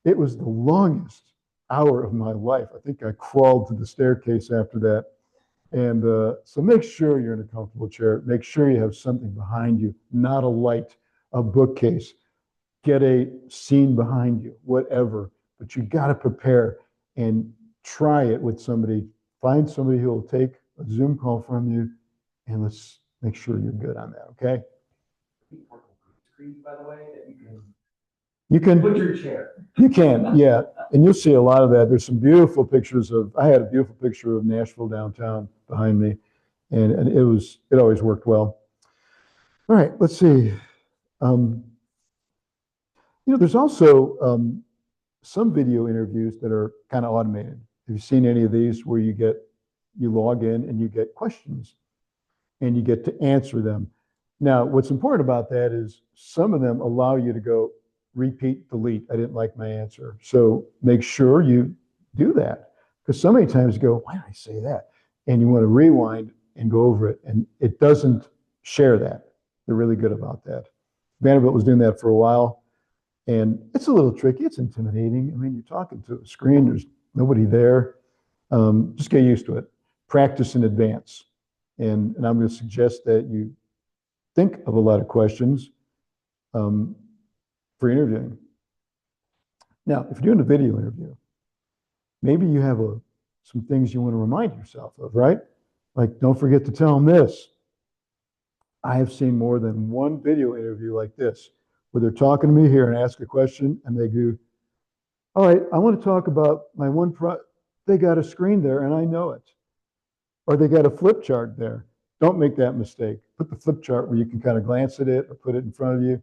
It was the longest hour of my life. I think I crawled to the staircase after that. And so make sure you're in a comfortable chair. Make sure you have something behind you, not a light, a bookcase. Get a scene behind you, whatever. But you got to prepare and try it with somebody. Find somebody who will take a Zoom call from you, and let's make sure you're good on that, okay? Screen, by the way, that you can put your chair. You can, yeah. And you'll see a lot of that. There's some beautiful pictures I had a beautiful picture of Nashville downtown behind me, and it always worked well. All right, let's see. There's also some video interviews that are kind of automated. Have you seen any of these where you log in and you get questions and you get to answer them? Now, what's important about that is some of them allow you to go repeat, delete. I didn't like my answer. So make sure you do that, because so many times you go, why did I say that? And you want to rewind and go over it, and it doesn't share that. They're really good about that. Vanderbilt was doing that for a while, and it's a little tricky. It's intimidating. I mean, you're talking to a screen. There's nobody there. Just get used to it. Practice in advance. And I'm going to suggest that you think of a lot of questions for interviewing. Now, if you're doing a video interview, maybe you have some things you want to remind yourself of, right? Like, don't forget to tell them this. I have seen more than one video interview like this, where they're talking to me here and ask a question, and they go, all right, I want to talk about my they got a screen there and I know it. Or they got a flip chart there. Don't make that mistake. Put the flip chart where you can kind of glance at it or put it in front of you,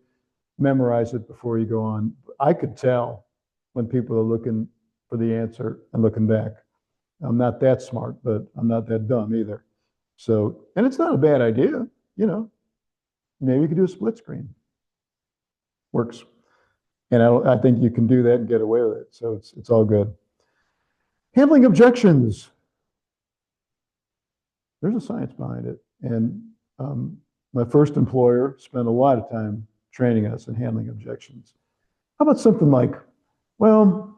memorize it before you go on. I could tell when people are looking for the answer and looking back. I'm not that smart, but I'm not that dumb either. So, and it's not a bad idea, maybe you could do a split screen. Works. And I think you can do that and get away with it. So it's all good. Handling objections. There's a science behind it. And my first employer spent a lot of time training us in handling objections. How about something like, well,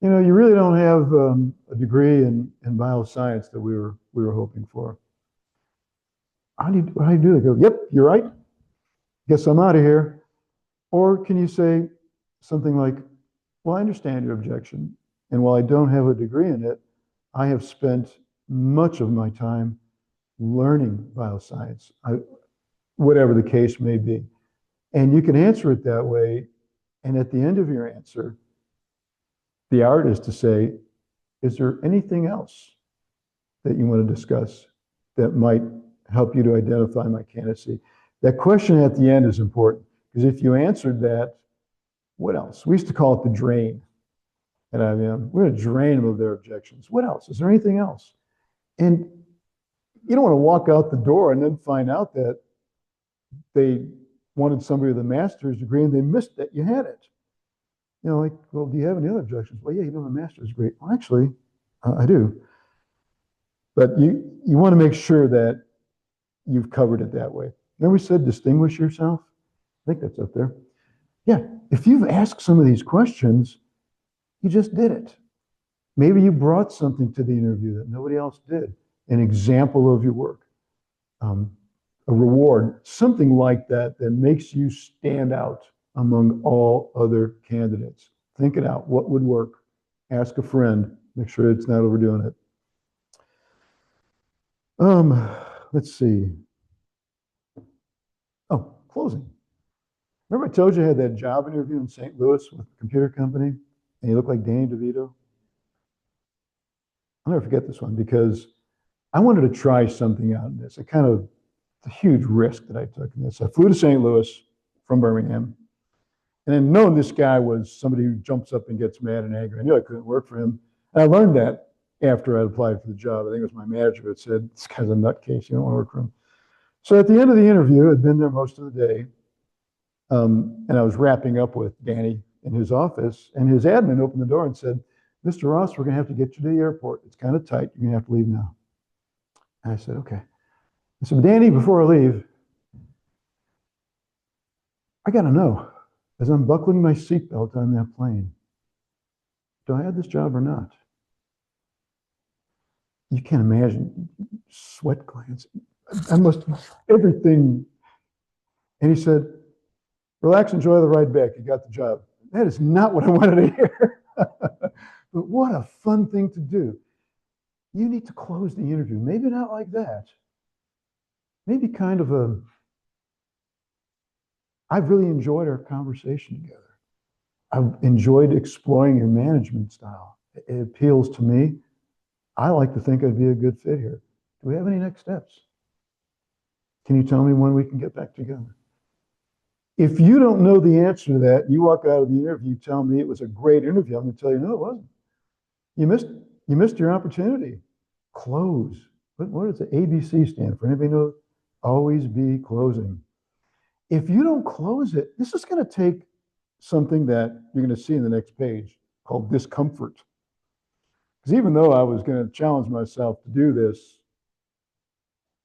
you really don't have a degree in bioscience that we were hoping for. How do you do that? Go, yep, you're right. Guess I'm out of here. Or can you say something like, well, I understand your objection. And while I don't have a degree in it, I have spent much of my time learning bioscience, whatever the case may be. And you can answer it that way. And at the end of your answer, the art is to say, is there anything else that you want to discuss that might help you to identify my candidacy? That question at the end is important, because if you answered that, what else? We used to call it the drain at IBM. We're going to drain them of their objections. What else? Is there anything else? And you don't want to walk out the door and then find out that they wanted somebody with a master's degree and they missed that you had it. Like, well, do you have any other objections? Well, yeah, you have a master's degree. Well, actually, I do. But you want to make sure that you've covered it that way. Remember we said distinguish yourself? I think that's up there. Yeah, if you've asked some of these questions, you just did it. Maybe you brought something to the interview that nobody else did. An example of your work, a reward, something like that that makes you stand out among all other candidates. Think it out. What would work? Ask a friend. Make sure it's not overdoing it. Let's see. Oh, closing. Remember I told you I had that job interview in St. Louis with a computer company, and you look like Danny DeVito? I'll never forget this one, because I wanted to try something out in this. It's a huge risk that I took in this. I flew to St. Louis from Birmingham. And then knowing this guy was somebody who jumps up and gets mad and angry, I knew I couldn't work for him. And I learned that after I applied for the job. I think it was my manager that said, this guy's a nutcase, you don't want to work for him. So at the end of the interview, I'd been there most of the day, and I was wrapping up with Danny in his office, and his admin opened the door and said, Mr. Ross, we're going to have to get you to the airport. It's kind of tight. You're going to have to leave now. And I said, okay. I said, Danny, before I leave, I got to know, as I'm buckling my seatbelt on that plane, do I have this job or not? You can't imagine, sweat glands. I must, everything. And he said, relax, enjoy the ride back. You got the job. That is not what I wanted to hear. But what a fun thing to do. You need to close the interview. Maybe not like that. Maybe kind of I've really enjoyed our conversation together. I've enjoyed exploring your management style. It appeals to me. I like to think I'd be a good fit here. Do we have any next steps? Can you tell me when we can get back together? If you don't know the answer to that, you walk out of the interview, tell me it was a great interview, I'm going to tell you, no, it wasn't. You missed your opportunity. Close. What does the ABC stand for? Anybody know? Always be closing. If you don't close it, this is going to take something that you're going to see in the next page called discomfort. Because even though I was going to challenge myself to do this,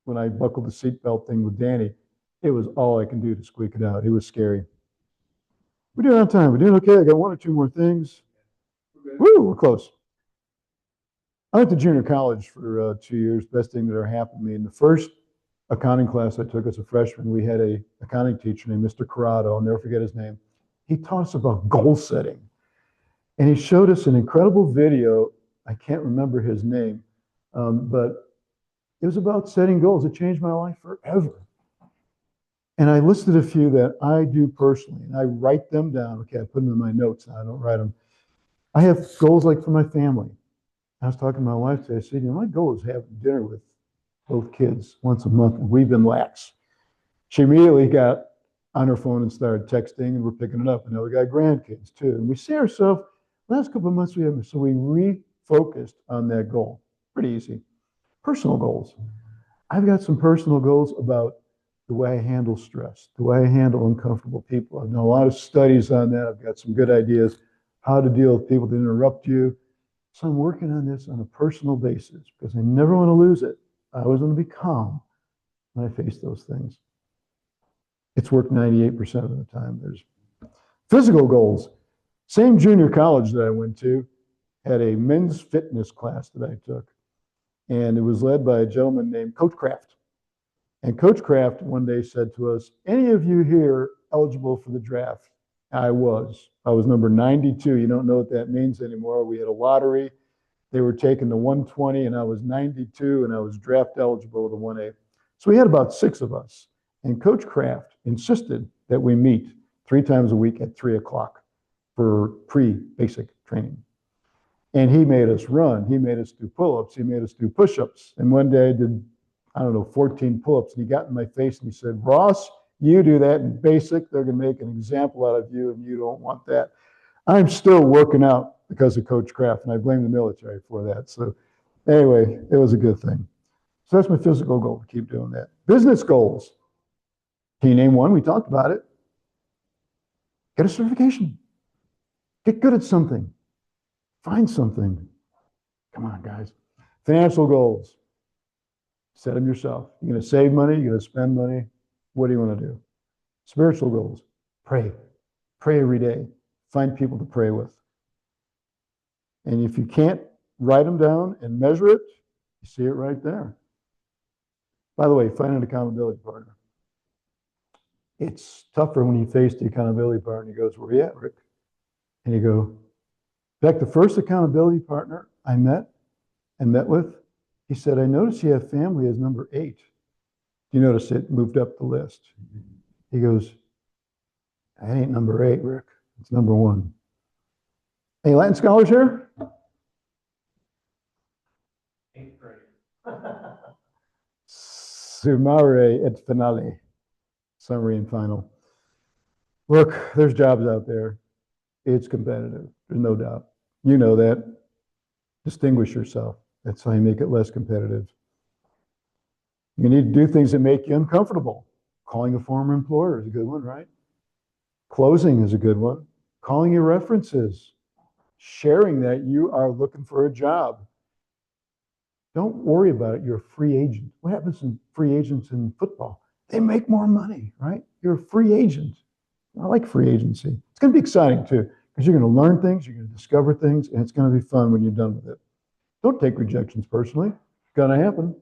when I buckled the seatbelt thing with Danny, it was all I can do to squeak it out. It was scary. We're doing on time. We're doing okay. I got one or two more things. Woo, we're close. I went to junior college for 2 years. Best thing that ever happened to me. In the first accounting class I took as a freshman, we had a accounting teacher named Mr. Corrado. I'll never forget his name. He taught us about goal setting. And he showed us an incredible video. I can't remember his name, but it was about setting goals. It changed my life forever. And I listed a few that I do personally, and I write them down. Okay, I put them in my notes now. I don't write them. I have goals like for my family. I was talking to my wife today. I said, my goal is having dinner with both kids once a month, and we've been lax. She immediately got on her phone and started texting, and we're picking it up. And now we got grandkids too. And we see ourselves, last couple of months we have, so we refocused on that goal. Pretty easy. Personal goals. I've got some personal goals about the way I handle stress, the way I handle uncomfortable people. I've done a lot of studies on that. I've got some good ideas how to deal with people that interrupt you. So I'm working on this on a personal basis because I never want to lose it. I always want to be calm when I face those things. It's worked 98% of the time. There's physical goals. Same junior college that I went to had a men's fitness class that I took. And it was led by a gentleman named Coach Kraft. And Coach Kraft one day said to us, any of you here eligible for the draft? I was number 92. You don't know what that means anymore. We had a lottery. They were taking the 120, and I was 92, and I was draft eligible with a 1A. So we had about 6 of us. And Coach Kraft insisted that we meet 3 times a week at 3 o'clock for pre-basic training. And he made us run. He made us do pull-ups. He made us do push-ups. And one day I did, 14 pull-ups. And he got in my face and he said, Ross, you do that in basic, they're going to make an example out of you, and you don't want that. I'm still working out because of Coach Kraft, and I blame the military for that. So anyway, it was a good thing. So that's my physical goal, to keep doing that. Business goals. Can you name one? We talked about it. Get a certification. Get good at something. Find something. Come on, guys. Financial goals. Set them yourself. You're going to save money. You're going to spend money. What do you want to do? Spiritual goals. Pray. Pray every day. Find people to pray with. And if you can't write them down and measure it, you see it right there. By the way, find an accountability partner. It's tougher when you face the accountability partner. He goes, where are you at, Rick? And you go, in fact, the first accountability partner I met with, he said, I noticed you have family as number 8. You notice it moved up the list. He goes, that ain't number 8, Rick. It's number 1. Any Latin scholars here? 8th grade. Summare et finale. Summary and final. Look, there's jobs out there. It's competitive. There's no doubt. You know that. Distinguish yourself. That's how you make it less competitive. You need to do things that make you uncomfortable. Calling a former employer is a good one, right? Closing is a good one. Calling your references. Sharing that you are looking for a job. Don't worry about it. You're a free agent. What happens in free agents in football? They make more money, right? You're a free agent. I like free agency. It's going to be exciting too, because you're going to learn things, you're going to discover things, and it's going to be fun when you're done with it. Don't take rejections personally. It's going to happen.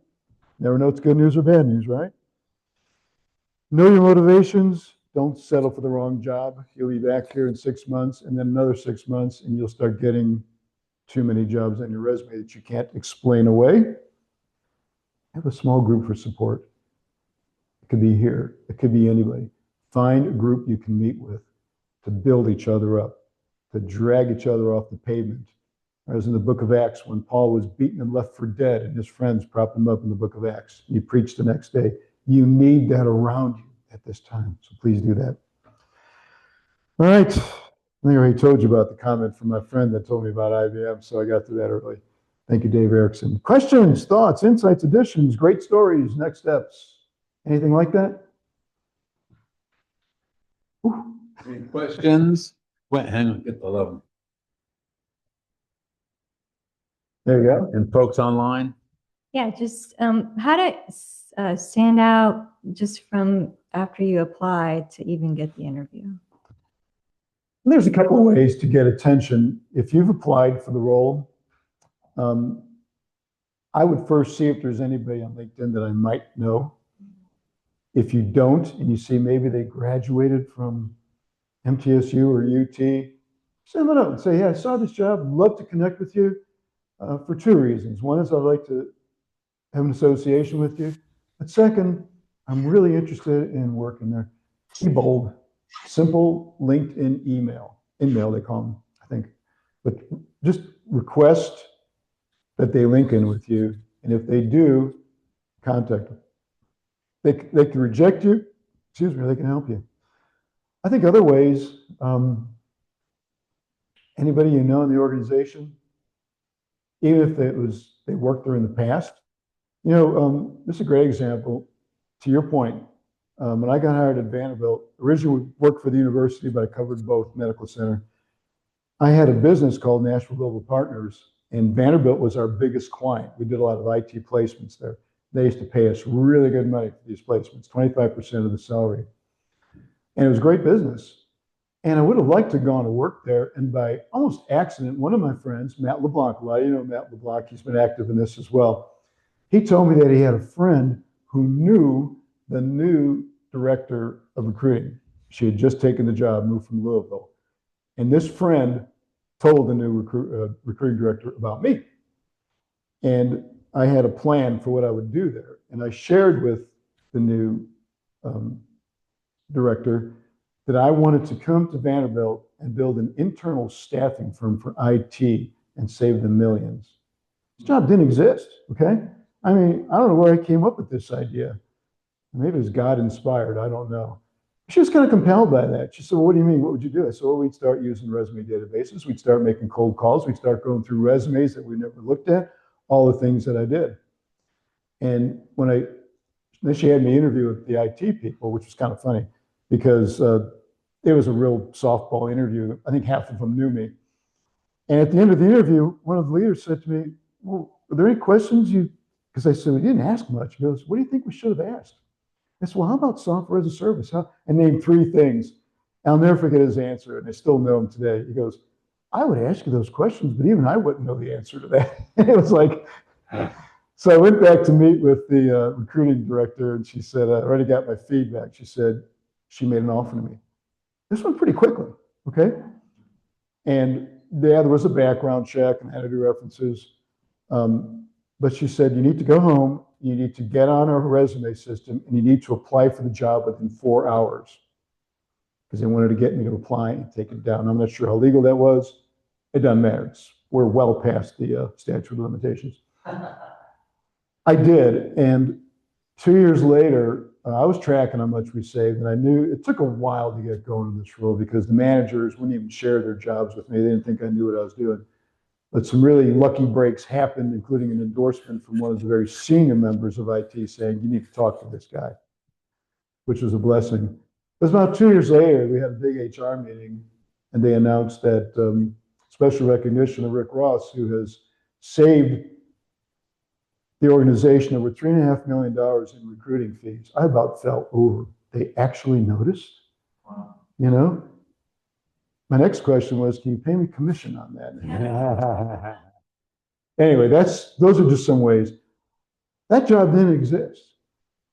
Never know it's good news or bad news, right? Know your motivations. Don't settle for the wrong job. You'll be back here in 6 months and then another 6 months, and you'll start getting too many jobs on your resume that you can't explain away. Have a small group for support. It could be here. It could be anybody. Find a group you can meet with to build each other up, to drag each other off the pavement. As in the book of Acts, when Paul was beaten and left for dead and his friends propped him up in the book of Acts. He preached the next day. You need that around you at this time, so please do that. All right. I think I already told you about the comment from my friend that told me about IBM, so I got to that early. Thank you, Dave Erickson. Questions, thoughts, insights, additions, great stories, next steps. Anything like that? Ooh. Any questions? Wait, hang on, get the level. There you go. And folks online? Yeah, just how to stand out just from after you apply to even get the interview. There's a couple of ways to get attention. If you've applied for the role, I would first see if there's anybody on LinkedIn that I might know. If you don't, and you see maybe they graduated from MTSU or UT, send them a note and say, yeah, I saw this job, love to connect with you for two reasons. One is I'd like to have an association with you. But second, I'm really interested in working there. Be bold. Simple LinkedIn email they call them, I think. But just request that they link in with you. And if they do, contact them. They can reject you, or they can help you. I think other ways, anybody you know in the organization, even if they worked there in the past, this is a great example. To your point, when I got hired at Vanderbilt, originally worked for the university, but I covered both medical center. I had a business called Nashville Global Partners, and Vanderbilt was our biggest client. We did a lot of IT placements there. They used to pay us really good money for these placements, 25% of the salary. And it was great business. And I would have liked to have gone to work there. And by almost accident, one of my friends, Matt LeBlanc, a lot of you know Matt LeBlanc, he's been active in this as well. He told me that he had a friend who knew the new director of recruiting. She had just taken the job, moved from Louisville. And this friend told the new recruiting director about me. And I had a plan for what I would do there. And I shared with the new director that I wanted to come to Vanderbilt and build an internal staffing firm for IT and save them millions. This job didn't exist, okay? I mean, I don't know where I came up with this idea. Maybe it was God inspired, I don't know. She was kind of compelled by that. She said, well, what do you mean? What would you do? I said, well, we'd start using resume databases. We'd start making cold calls. We'd start going through resumes that we never looked at, all the things that I did. And then she had me interview with the IT people, which was kind of funny because it was a real softball interview. I think half of them knew me. And at the end of the interview, one of the leaders said to me, well, are there any questions because I said, we didn't ask much. He goes, what do you think we should have asked? I said, well, how about software as a service? I named three things. I'll never forget his answer, and I still know him today. He goes, I would ask you those questions, but even I wouldn't know the answer to that. It was like, so I went back to meet with the recruiting director, and she said, I already got my feedback. She said, she made an offer to me. This went pretty quickly, okay? And there was a background check and had to do references. But she said, you need to go home, you need to get on our resume system, and you need to apply for the job within 4 hours. Because they wanted to get me to apply and take it down. I'm not sure how legal that was. It doesn't matter. We're well past the statute of limitations. I did, and 2 years later, I was tracking how much we saved, and I knew it took a while to get going in this role because the managers wouldn't even share their jobs with me. They didn't think I knew what I was doing. But some really lucky breaks happened, including an endorsement from one of the very senior members of IT saying, you need to talk to this guy, which was a blessing. It was about 2 years later, we had a big HR meeting, and they announced that special recognition of Rick Ross, who has saved the organization over $3.5 million in recruiting fees. I about fell over. They actually noticed, Wow. you know? My next question was, can you pay me commission on that? Anyway, those are just some ways. That job didn't exist.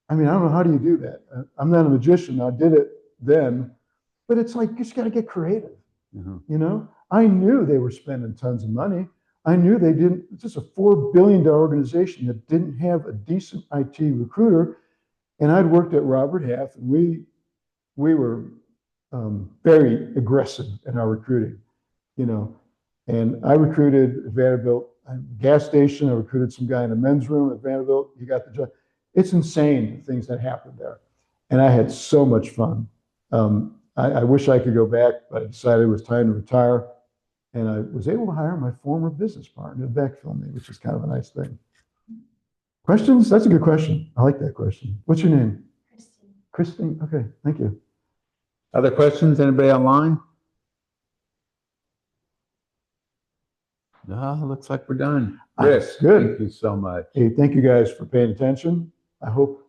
I mean, I don't know, how do you do that? I'm not a magician. I did it then, but it's like, you just got to get creative, you know? I knew they were spending tons of money. I knew it's just a $4 billion organization that didn't have a decent IT recruiter. And I'd worked at Robert Half, and we were very aggressive in our recruiting, you know. And I recruited at Vanderbilt, gas station. I recruited some guy in a men's room at Vanderbilt. He got the job. It's insane the things that happened there. And I had so much fun. I wish I could go back, but I decided it was time to retire. And I was able to hire my former business partner to backfill me, which is kind of a nice thing. Questions? That's a good question. I like that question. What's your name? Christine. Okay, thank you. Other questions? Anybody online? No, looks like we're done. Chris, Good. thank you so much. Hey, thank you guys for paying attention. I hope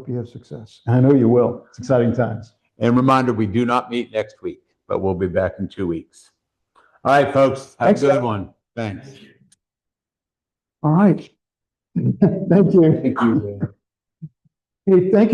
you have success. And I know you will. It's exciting times. And reminder, we do not meet next week, but we'll be back in 2 weeks. All right, folks, have Thanks, a good Scott. one. Thanks. All right. Thank you. Thank you. Hey, thank you.